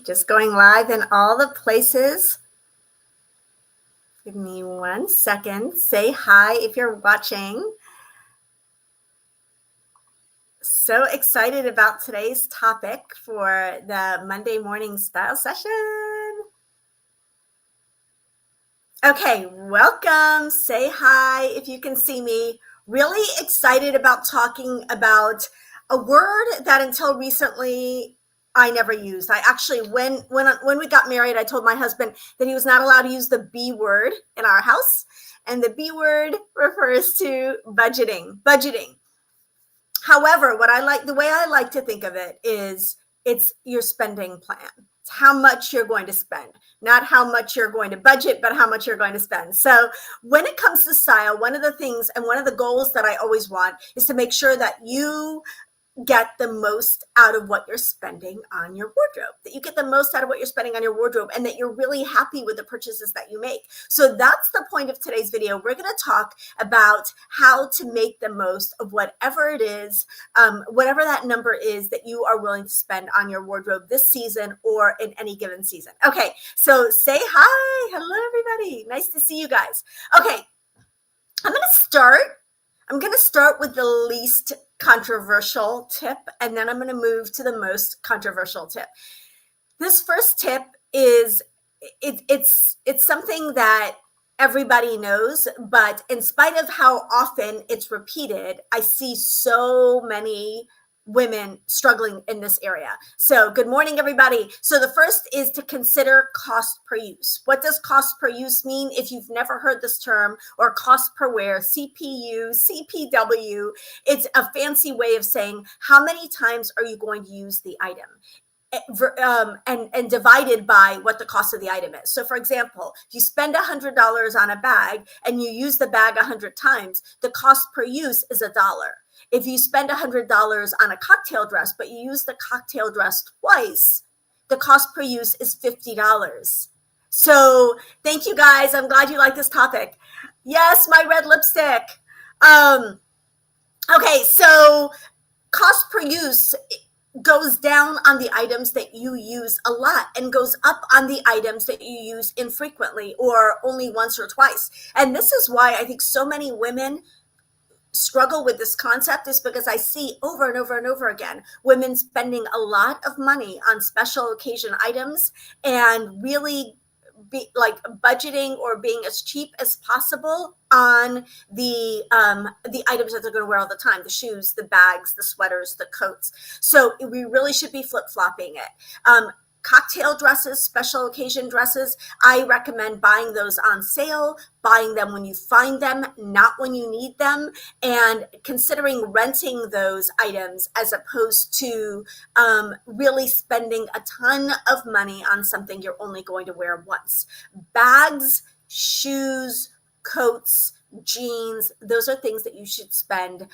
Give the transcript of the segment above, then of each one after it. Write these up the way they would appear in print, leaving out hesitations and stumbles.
Just going live in all the places. Give me 1 second. Say hi if you're watching. So excited about today's topic for the Monday morning style session. Okay, welcome. Say hi if you can see me. Really excited about talking about a word that until recently I never used. I actually, when we got married, I told my husband that he was not allowed to use the B word in our house. And the B word refers to budgeting. However, the way I like to think of it is it's your spending plan. It's how much you're going to spend, not how much you're going to budget, but how much you're going to spend. So when it comes to style, one of the things and one of the goals that I always want is to make sure that you get the most out of what you're spending on your wardrobe, that you get the most out of what you're spending on your wardrobe, and that you're really happy with the purchases that you make. So that's the point of today's video. We're going to talk about how to make the most of whatever it is, whatever that number is that you are willing to spend on your wardrobe this season or in any given season. Okay, so say hi. Hello, everybody. Nice to see you guys. Okay, I'm going to start with the least controversial tip, and then I'm going to move to the most controversial tip. This first tip is it's something that everybody knows, but in spite of how often it's repeated, I see so many women struggling in this area. So good morning, everybody. So the first is to consider cost per use. What does cost per use mean? If you've never heard this term, or cost per wear, CPU, CPW, it's a fancy way of saying how many times are you going to use the item? And divided by what the cost of the item is. So for example, if you spend $100 on a bag and you use the bag 100 times, the cost per use is $1. If you spend $100 on a cocktail dress, but you use the cocktail dress twice, the cost per use is $50. So thank you guys. I'm glad you like this topic. Yes, my red lipstick. Okay, so cost per use goes down on the items that you use a lot and goes up on the items that you use infrequently or only once or twice. And this is why I think so many women struggle with this concept, is because I see over and over and over again women spending a lot of money on special occasion items and really be like budgeting or being as cheap as possible on the items that they're going to wear all the time, the shoes, the bags, the sweaters, the coats. So we really should be flip-flopping it. Cocktail dresses, special occasion dresses, I recommend buying those on sale, buying them when you find them, not when you need them, and considering renting those items as opposed to really spending a ton of money on something you're only going to wear once. Bags, shoes, coats, jeans, those are things that you should spend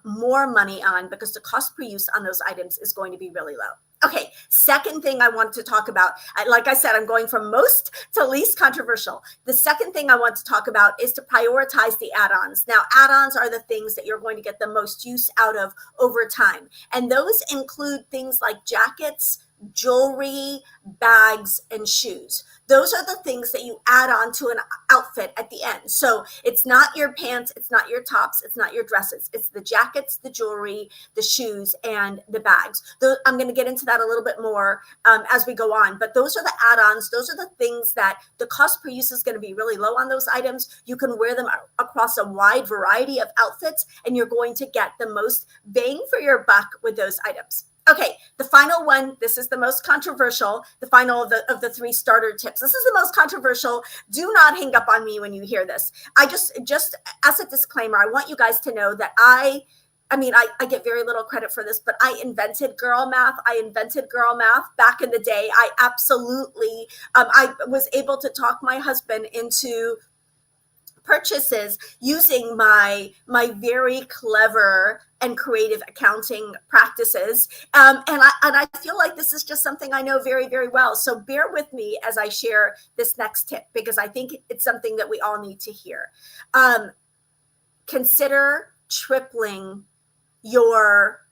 more money on because the cost per use on those items is going to be really low. Okay, second thing I want to talk about, like I said, I'm going from most to least controversial. The second thing I want to talk about is to prioritize the add-ons. Now, add-ons are the things that you're going to get the most use out of over time. And those include things like jackets, jewelry, bags, and shoes. Those are the things that you add on to an outfit at the end. So it's not your pants, it's not your tops, it's not your dresses. It's the jackets, the jewelry, the shoes, and the bags. I'm going to get into that a little bit more as we go on. But those are the add-ons. Those are the things that the cost per use is going to be really low on those items. You can wear them across a wide variety of outfits, and you're going to get the most bang for your buck with those items. Okay, the final one, this is the most controversial, the final of the 3 starter tips. This is the most controversial. Do not hang up on me when you hear this. I just as a disclaimer, I want you guys to know that I get very little credit for this, but I invented girl math. I invented girl math back in the day. I absolutely, I was able to talk my husband into purchases using my very clever and creative accounting practices. And I feel like this is just something I know very, very well. So bear with me as I share this next tip, because I think it's something that we all need to hear. Consider tripling your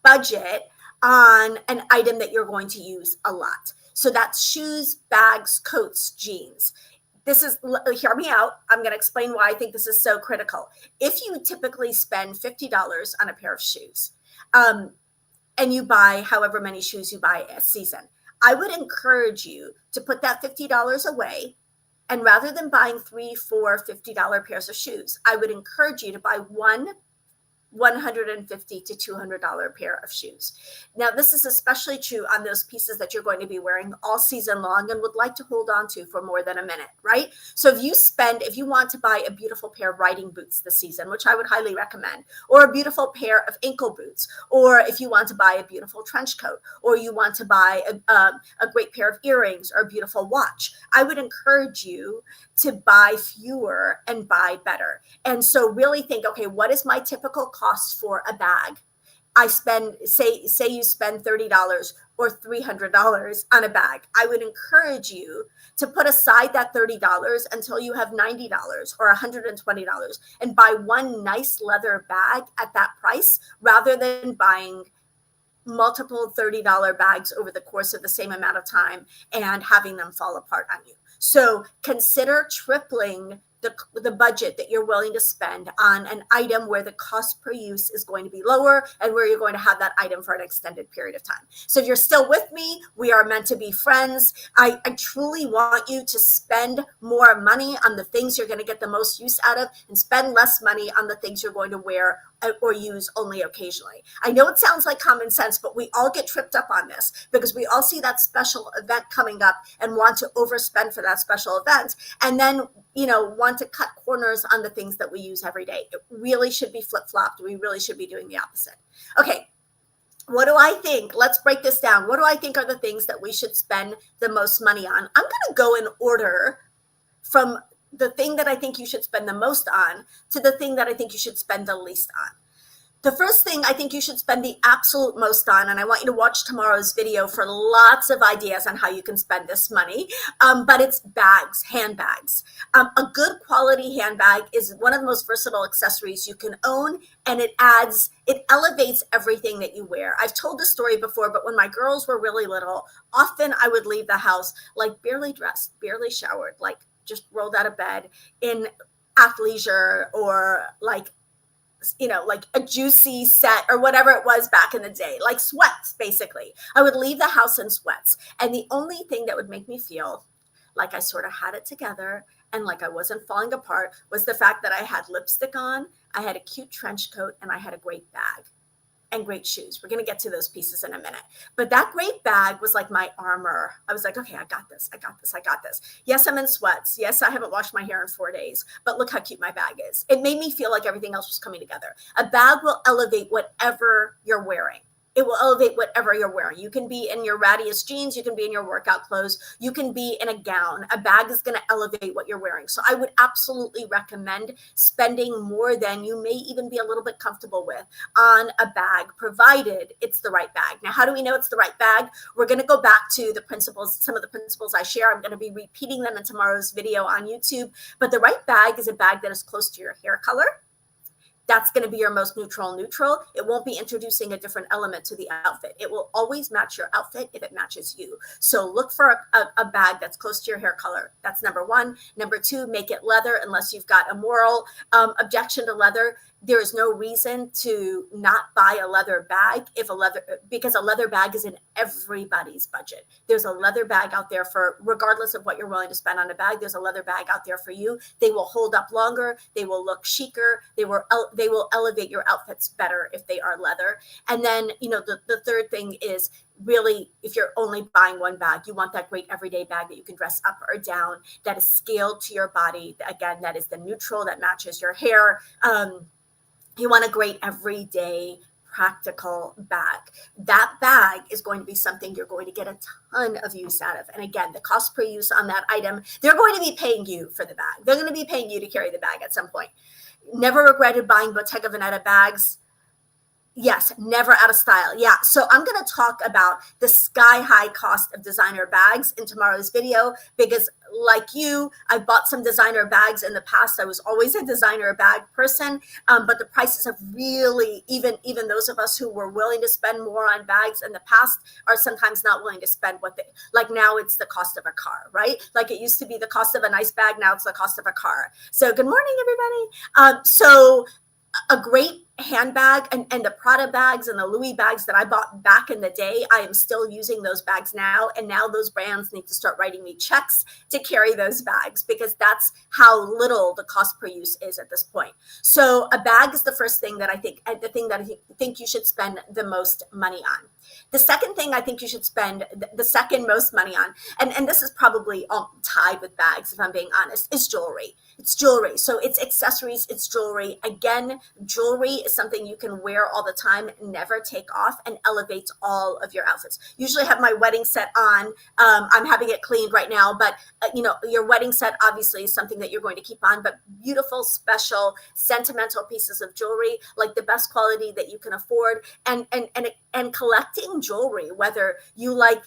budget on an item that you're going to use a lot. So that's shoes, bags, coats, jeans. Hear me out. I'm going to explain why I think this is so critical. If you typically spend $50 on a pair of shoes, and you buy however many shoes you buy a season, I would encourage you to put that $50 away. And rather than buying 3, 4, $50 pairs of shoes, I would encourage you to buy one $150 to $200 pair of shoes. Now, this is especially true on those pieces that you're going to be wearing all season long and would like to hold on to for more than a minute, right? So if you want to buy a beautiful pair of riding boots this season, which I would highly recommend, or a beautiful pair of ankle boots, or if you want to buy a beautiful trench coat, or you want to buy a great pair of earrings or a beautiful watch, I would encourage you to buy fewer and buy better. And so really think, okay, what is my typical cost for a bag? I spend, say you spend $30 or $300 on a bag. I would encourage you to put aside that $30 until you have $90 or $120 and buy one nice leather bag at that price rather than buying multiple $30 bags over the course of the same amount of time and having them fall apart on you. So consider tripling the budget that you're willing to spend on an item where the cost per use is going to be lower and where you're going to have that item for an extended period of time. So if you're still with me, we are meant to be friends. I truly want you to spend more money on the things you're going to get the most use out of and spend less money on the things you're going to wear or use only occasionally. I know it sounds like common sense, but we all get tripped up on this because we all see that special event coming up and want to overspend for that special event. And then, want to cut corners on the things that we use every day. It really should be flip-flopped. We really should be doing the opposite. Okay, what do I think? Let's break this down. What do I think are the things that we should spend the most money on? I'm going to go in order from the thing that I think you should spend the most on to the thing that I think you should spend the least on. The first thing I think you should spend the absolute most on, and I want you to watch tomorrow's video for lots of ideas on how you can spend this money, but it's bags, handbags. A good quality handbag is one of the most versatile accessories you can own, and it elevates everything that you wear. I've told this story before, but when my girls were really little, often I would leave the house like barely dressed, barely showered, like just rolled out of bed in athleisure or like a juicy set or whatever it was back in the day, like sweats, basically. I would leave the house in sweats. And the only thing that would make me feel like I sort of had it together and like I wasn't falling apart was the fact that I had lipstick on, I had a cute trench coat, and I had a great bag and great shoes. We're going to get to those pieces in a minute. But that great bag was like my armor. I was like, okay, I got this. Yes, I'm in sweats. Yes, I haven't washed my hair in 4 days, but look how cute my bag is. It made me feel like everything else was coming together. A bag will elevate whatever you're wearing. It will elevate whatever you're wearing. You can be in your rattiest jeans. You can be in your workout clothes. You can be in a gown. A bag is going to elevate what you're wearing. So I would absolutely recommend spending more than you may even be a little bit comfortable with on a bag, provided it's the right bag. Now, how do we know it's the right bag? We're going to go back to the principles, some of the principles I share. I'm going to be repeating them in tomorrow's video on YouTube. But the right bag is a bag that is close to your hair color. That's going to be your most neutral. It won't be introducing a different element to the outfit. It will always match your outfit if it matches you. So look for a bag that's close to your hair color. That's number one. Number two, make it leather unless you've got a moral objection to leather. There is no reason to not buy a leather bag because a leather bag is in everybody's budget. There's a leather bag out there for, regardless of what you're willing to spend on a bag, there's a leather bag out there for you. They will hold up longer. They will look chicer. They will elevate your outfits better if they are leather. And then, the third thing is really, if you're only buying one bag, you want that great everyday bag that you can dress up or down, that is scaled to your body. Again, that is the neutral, that matches your hair. You want a great everyday practical bag. That bag is going to be something you're going to get a ton of use out of. And again, the cost per use on that item, they're going to be paying you for the bag. They're going to be paying you to carry the bag at some point. Never regretted buying Bottega Veneta bags. Yes, never out of style. Yeah. So I'm going to talk about the sky high cost of designer bags in tomorrow's video because, like you, I bought some designer bags in the past. I was always a designer bag person, but the prices have really, even those of us who were willing to spend more on bags in the past are sometimes not willing to spend what they like. Now it's the cost of a car, right? Like it used to be the cost of a nice bag. Now it's the cost of a car. So good morning, everybody. So a great handbag and the Prada bags and the Louis bags that I bought back in the day, I am still using those bags now. And now those brands need to start writing me checks to carry those bags because that's how little the cost per use is at this point. So a bag is the first thing that I think, the thing that I think you should spend the most money on. The second thing I think you should spend the second most money on, and this is probably tied with bags, if I'm being honest, is jewelry. It's jewelry. So it's accessories, it's jewelry. Again, jewelry is something you can wear all the time, never take off, and elevates all of your outfits. Usually have my wedding set on. I'm having it cleaned right now, but your wedding set obviously is something that you're going to keep on, but beautiful, special, sentimental pieces of jewelry, like the best quality that you can afford, and collecting jewelry, whether you like,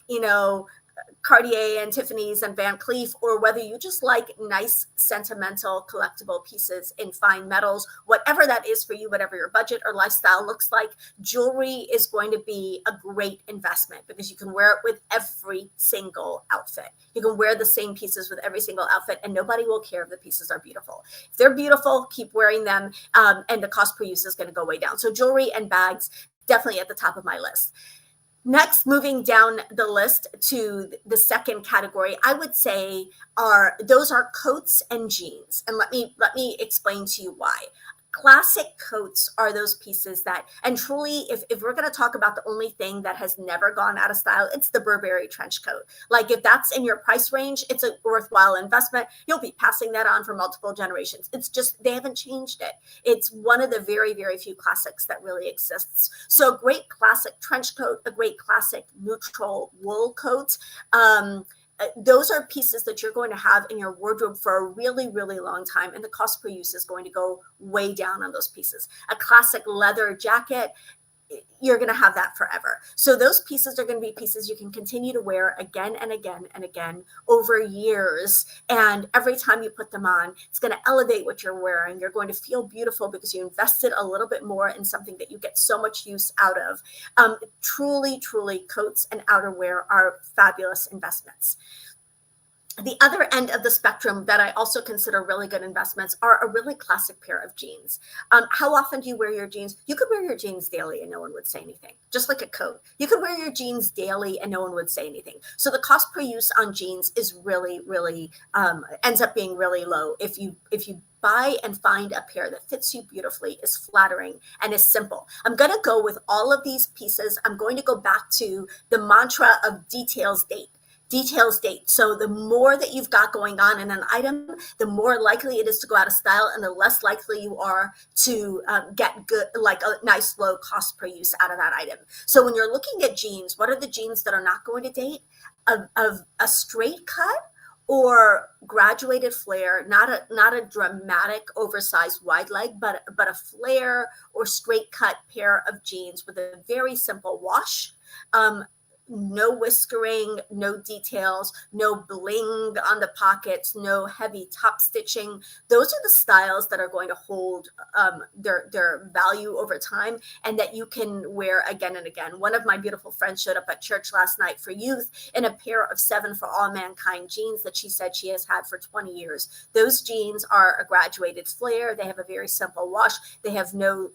Cartier and Tiffany's and Van Cleef, or whether you just like nice, sentimental, collectible pieces in fine metals, whatever that is for you, whatever your budget or lifestyle looks like, jewelry is going to be a great investment because you can wear it with every single outfit. You can wear the same pieces with every single outfit and nobody will care if the pieces are beautiful. If they're beautiful, keep wearing them, and the cost per use is going to go way down. So jewelry and bags, definitely at the top of my list. Next, moving down the list to the second category, I would say those are coats and jeans. And let me explain to you why. Classic coats are those pieces that, and truly, if we're going to talk about the only thing that has never gone out of style, it's the Burberry trench coat. Like if that's in your price range, it's a worthwhile investment. You'll be passing that on for multiple generations. It's just, they haven't changed it. It's one of the very, very few classics that really exists. So a great classic trench coat, a great classic neutral wool coat, those are pieces that you're going to have in your wardrobe for a really, really long time. And the cost per use is going to go way down on those pieces. A classic leather jacket, you're going to have that forever. So those pieces are going to be pieces you can continue to wear again and again and again over years. And every time you put them on, it's going to elevate what you're wearing. You're going to feel beautiful because you invested a little bit more in something that you get so much use out of. Truly, truly, coats and outerwear are fabulous investments. The other end of the spectrum that I also consider really good investments are a really classic pair of jeans. How often do you wear your jeans? You could wear your jeans daily and no one would say anything, just like a coat. You could wear your jeans daily and no one would say anything. So the cost per use on jeans is really, really ends up being really low if you buy and find a pair that fits you beautifully, is flattering, and is simple. I'm going to go with all of these pieces. I'm going to go back to the mantra of details date. Details date. So the more that you've got going on in an item, the more likely it is to go out of style and the less likely you are to get good, like a nice low cost per use out of that item. So when you're looking at jeans, what are the jeans that are not going to date? Of a straight cut or graduated flare, not a dramatic oversized wide leg, but a flare or straight cut pair of jeans with a very simple wash. No whiskering, no details, no bling on the pockets, no heavy top stitching. Those are the styles that are going to hold their value over time and that you can wear again and again. One of my beautiful friends showed up at church last night for youth in a pair of 7 for All Mankind jeans that she said she has had for 20 years. Those jeans are a graduated flare. They have a very simple wash. They have no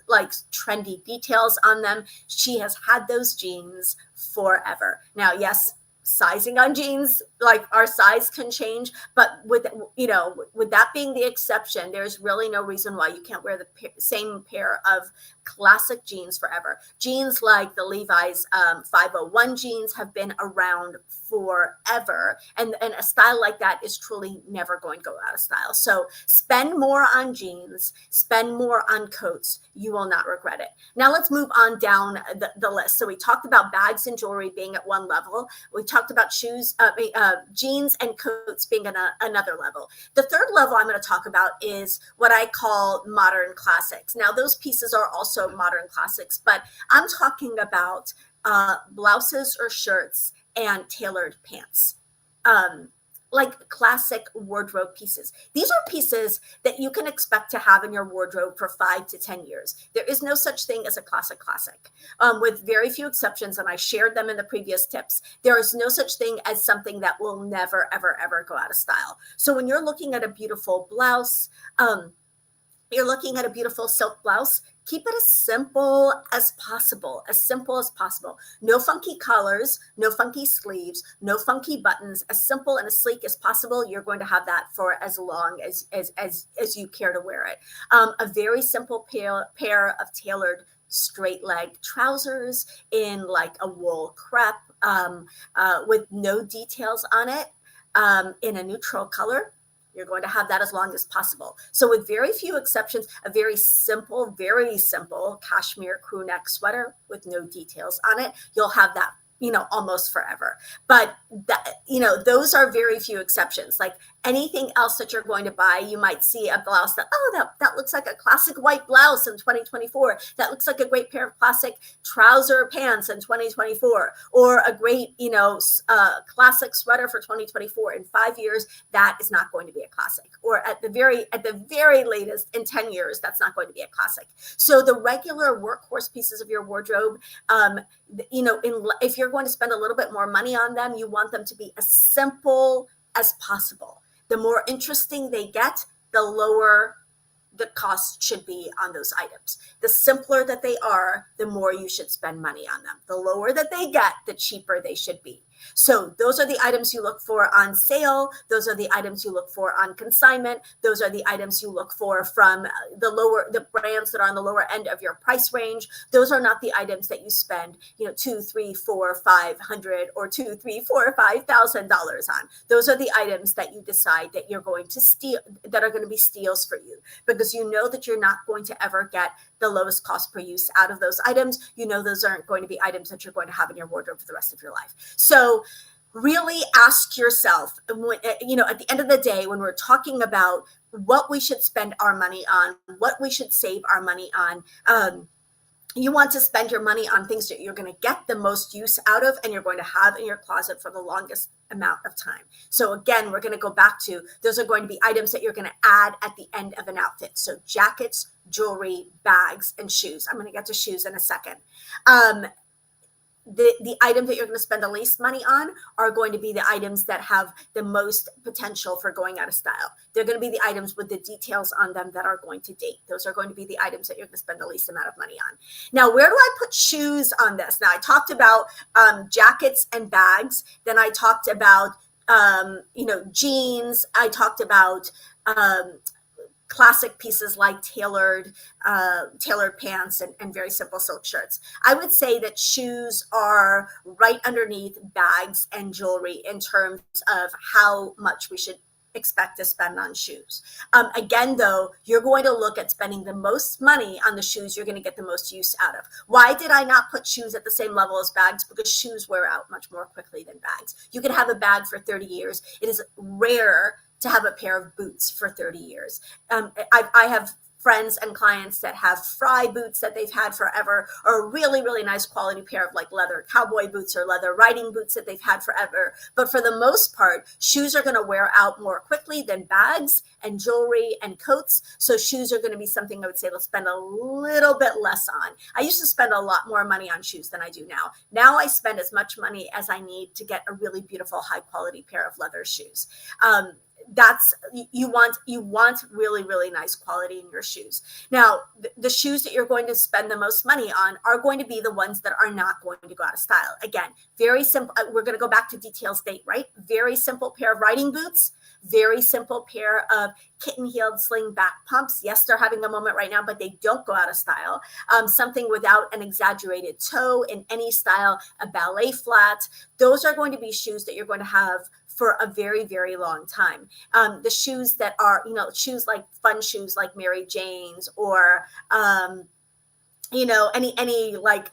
like trendy details on them. She has had those jeans forever. Now, yes, sizing on jeans, like our size can change, but with that being the exception, there's really no reason why you can't wear the same pair of classic jeans forever. Jeans like the Levi's 501 jeans have been around forever, and a style like that is truly never going to go out of style. So spend more on jeans, spend more on coats. You will not regret it. Now let's move on down the list. So we talked about bags and jewelry being at one level. We talked about jeans and coats being another level. The third level I'm going to talk about is what I call modern classics. Now, those pieces are also modern classics, but I'm talking about blouses or shirts and tailored pants. Like classic wardrobe pieces. These are pieces that you can expect to have in your wardrobe for 5 to 10 years. There is no such thing as a classic, with very few exceptions, and I shared them in the previous tips. There is no such thing as something that will never, ever, ever go out of style. So when you're looking at a beautiful blouse, you're looking at a beautiful silk blouse, keep it as simple as possible, as simple as possible. No funky collars, no funky sleeves, no funky buttons, as simple and as sleek as possible. You're going to have that for as long as you care to wear it. A very simple pair of tailored straight leg trousers in like a wool crepe with no details on it, in a neutral color. You're going to have that as long as possible. So with very few exceptions, a very simple cashmere crew neck sweater with no details on it, you'll have that, almost forever. But that, those are very few exceptions. Like anything else that you're going to buy, you might see a blouse that looks like a classic white blouse in 2024. That looks like a great pair of classic trouser pants in 2024, or a great, classic sweater for 2024. In 5 years, that is not going to be a classic. Or at the very latest, in 10 years, that's not going to be a classic. So the regular workhorse pieces of your wardrobe, if you're going to spend a little bit more money on them, you want them to be as simple as possible. The more interesting they get, the lower the cost should be on those items. The simpler that they are, the more you should spend money on them. The lower that they get, the cheaper they should be. So those are the items you look for on sale. Those are the items you look for on consignment. Those are the items you look for from the brands that are on the lower end of your price range. Those are not the items that you spend, $200, $300, $400, $500 or $2,000, $3,000, $4,000, $5,000 on. Those are the items that you decide that you're going to steal, that are going to be steals for you, because you know that you're not going to ever get the lowest cost per use out of those items. Those aren't going to be items that you're going to have in your wardrobe for the rest of your life. So really ask yourself, at the end of the day, when we're talking about what we should spend our money on, what we should save our money on, you want to spend your money on things that you're going to get the most use out of and you're going to have in your closet for the longest amount of time. So again, we're going to go back to, those are going to be items that you're going to add at the end of an outfit. So jackets, jewelry, bags, and shoes. I'm going to get to shoes in a second. The items that you're going to spend the least money on are going to be the items that have the most potential for going out of style. They're going to be the items with the details on them that are going to date. Those are going to be the items that you're going to spend the least amount of money on. Now, where do I put shoes on this? Now, I talked about jackets and bags. Then I talked about, jeans. I talked about classic pieces like tailored pants and very simple silk shirts. I would say that shoes are right underneath bags and jewelry in terms of how much we should expect to spend on shoes. Again, though, you're going to look at spending the most money on the shoes you're going to get the most use out of. Why did I not put shoes at the same level as bags? Because shoes wear out much more quickly than bags. You can have a bag for 30 years. It is rare to have a pair of boots for 30 years. I have friends and clients that have Fry boots that they've had forever, or a really, really nice quality pair of like leather cowboy boots or leather riding boots that they've had forever. But for the most part, shoes are going to wear out more quickly than bags and jewelry and coats. So shoes are going to be something I would say let's spend a little bit less on. I used to spend a lot more money on shoes than I do now. Now I spend as much money as I need to get a really beautiful high quality pair of leather shoes. You want really, really nice quality in your shoes. Now, the shoes that you're going to spend the most money on are going to be the ones that are not going to go out of style. Again, very simple. We're going to go back to details date, right? Very simple pair of riding boots, very simple pair of kitten-heeled sling-back pumps. Yes, they're having a moment right now, but they don't go out of style. Something without an exaggerated toe in any style, a ballet flat. Those are going to be shoes that you're going to have for a very, very long time. The shoes that are, shoes like fun shoes like Mary Jane's, or, any like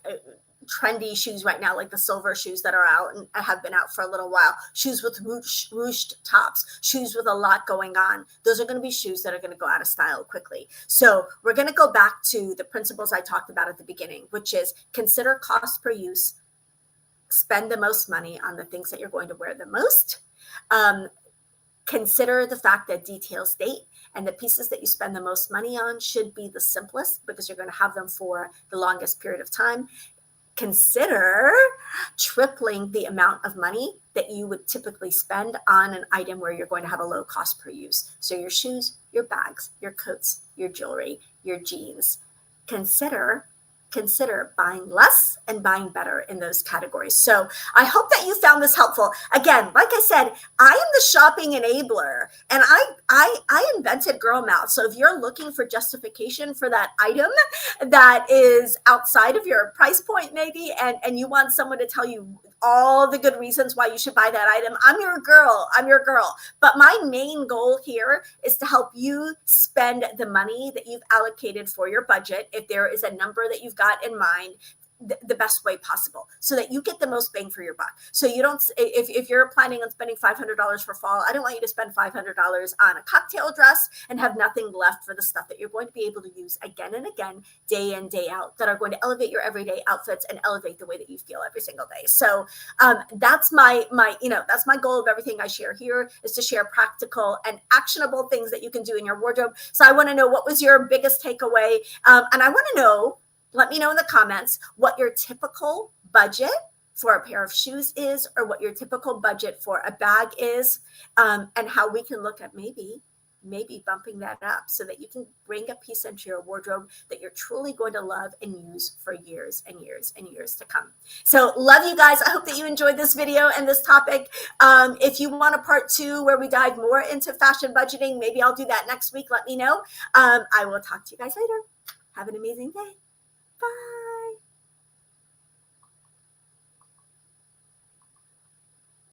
trendy shoes right now, like the silver shoes that are out and have been out for a little while, shoes with ruched tops, shoes with a lot going on. Those are going to be shoes that are going to go out of style quickly. So we're going to go back to the principles I talked about at the beginning, which is consider cost per use, spend the most money on the things that you're going to wear the most. Consider the fact that details date, and the pieces that you spend the most money on should be the simplest because you're going to have them for the longest period of time. Consider tripling the amount of money that you would typically spend on an item where you're going to have a low cost per use. So your shoes, your bags, your coats, your jewelry, your jeans. Consider buying less and buying better in those categories. So I hope that you found this helpful. Again, like I said, I am the shopping enabler, and I invented Girl Mouth. So if you're looking for justification for that item that is outside of your price point maybe, and you want someone to tell you all the good reasons why you should buy that item, I'm your girl. But my main goal here is to help you spend the money that you've allocated for your budget, if there is a number that you've got in mind, the best way possible, so that you get the most bang for your buck. So you don't, if you're planning on spending $500 for fall, I don't want you to spend $500 on a cocktail dress and have nothing left for the stuff that you're going to be able to use again and again, day in, day out, that are going to elevate your everyday outfits and elevate the way that you feel every single day. So that's my that's my goal of everything I share here, is to share practical and actionable things that you can do in your wardrobe. So I want to know, what was your biggest takeaway? And I want to know, let me know in the comments what your typical budget for a pair of shoes is, or what your typical budget for a bag is, and how we can look at maybe bumping that up so that you can bring a piece into your wardrobe that you're truly going to love and use for years and years and years to come. So love you guys. I hope that you enjoyed this video and this topic. If you want a part 2 where we dive more into fashion budgeting, maybe I'll do that next week. Let me know. I will talk to you guys later. Have an amazing day. Bye.